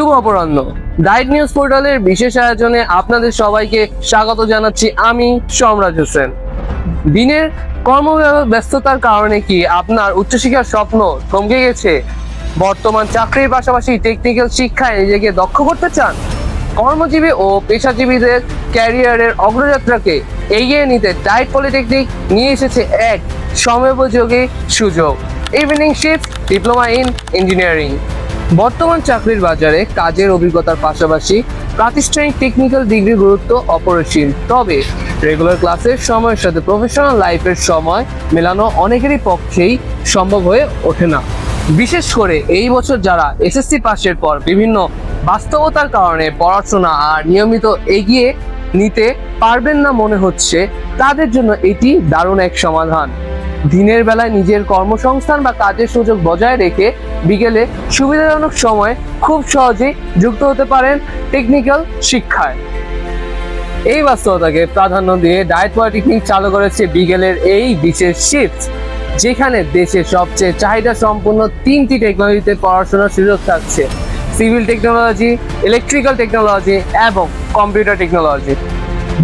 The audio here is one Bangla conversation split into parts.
শুভ অপরাহ্ন। ডায়েট নিউজ পোর্টালের বিশেষ আয়োজনে আপনাদের সবাইকে স্বাগত জানাচ্ছি আমি সম্রাজ হোসেন। দিনের কর্মব্যস্ততার কারণে কি আপনার উচ্চশিক্ষার স্বপ্ন থমকে গেছে? বর্তমান চাকরির পাশাপাশি টেকনিক্যাল শিক্ষায় নিজেকে দক্ষ করতে চান? কর্মজীবী ও পেশাজীবীদের ক্যারিয়ারের অগ্রযাত্রাকে এগিয়ে নিতে ডায়েট পলিটেকনিক নিয়ে এসেছে এক সময়োপযোগী সুযোগ, evening shift diploma in engineering. বর্তমান চাকরির বাজারে কাজের অভিজ্ঞতার পাশাপাশি প্রাতিষ্ঠানিক টেকনিক্যাল ডিগ্রির গুরুত্ব অপরিসীম। তবে রেগুলার ক্লাসের সময়ের সাথে প্রফেশনাল লাইফের সময় মেলানো অনেকেরই পক্ষেই সম্ভব হয়ে ওঠে না। বিশেষ করে এই বছর যারা এসএসসি পাশের পর বিভিন্ন বাস্তবতার কারণে পড়াশোনা আর নিয়মিত এগিয়ে নিতে পারবেন না মনে হচ্ছে, তাদের জন্য এটি দারুণ এক সমাধান। দিনের বেলায় নিজের কর্মসংস্থান বা কাজের সুযোগ বজায় রেখে বিকেলে সুবিধাজনক সময় খুব সহজেই যুক্ত হতে পারেন টেকনিক্যাল শিক্ষায়। এই বাস্তবতাকে প্রাধান্য দিয়ে ডায়েট পলিটেকনিক চালু করেছে বিকেলের এই বিশেষ শিফট, যেখানে দেশের সবচেয়ে চাহিদা সম্পন্ন 3টি টেকনোলজিতে পড়াশোনার সুযোগ থাকছে: সিভিল টেকনোলজি, ইলেকট্রিক্যাল টেকনোলজি এবং কম্পিউটার টেকনোলজি।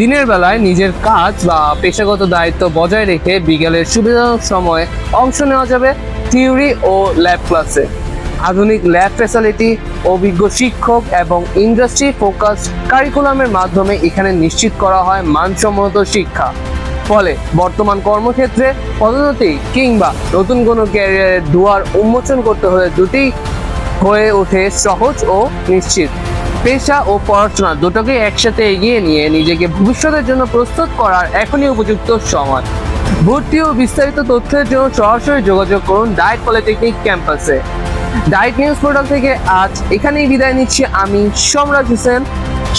দিনের বেলায় নিজের কাজ বা পেশাগত দায়িত্ব বজায় রেখে বিকেলের সুবিধাজনক সময়ে অংশ নেওয়া যাবে থিওরি ও ল্যাব ক্লাসে। আধুনিক ল্যাব ফ্যাসিলিটি, অভিজ্ঞ শিক্ষক এবং ইন্ডাস্ট্রি ফোকাস কারিকুলামের মাধ্যমে এখানে নিশ্চিত করা হয় মানসম্মত শিক্ষা। ফলে বর্তমান কর্মক্ষেত্রে পদোন্নতি কিংবা নতুন কোনো ক্যারিয়ারের দুয়ার উন্মোচন করতে হলে দুটি হয়ে ওঠে সহজ ও নিশ্চিত। পেশা ও পড়াশোনা দুটোকে একসাথে এগিয়ে নিয়ে নিজেকে ভবিষ্যতের জন্য প্রস্তুত করার এখনই উপযুক্ত সময়। ভর্তি ও বিস্তারিত তথ্যের জন্য সরাসরি যোগাযোগ করুন ডায়েট পলিটেকনিক ক্যাম্পাসে। ডায়েট নিউজ পোর্টাল থেকে আজ এখানেই বিদায় নিচ্ছি আমি সম্রাজ হোসেন।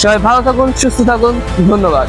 সবাই ভালো থাকুন, সুস্থ থাকুন, ধন্যবাদ।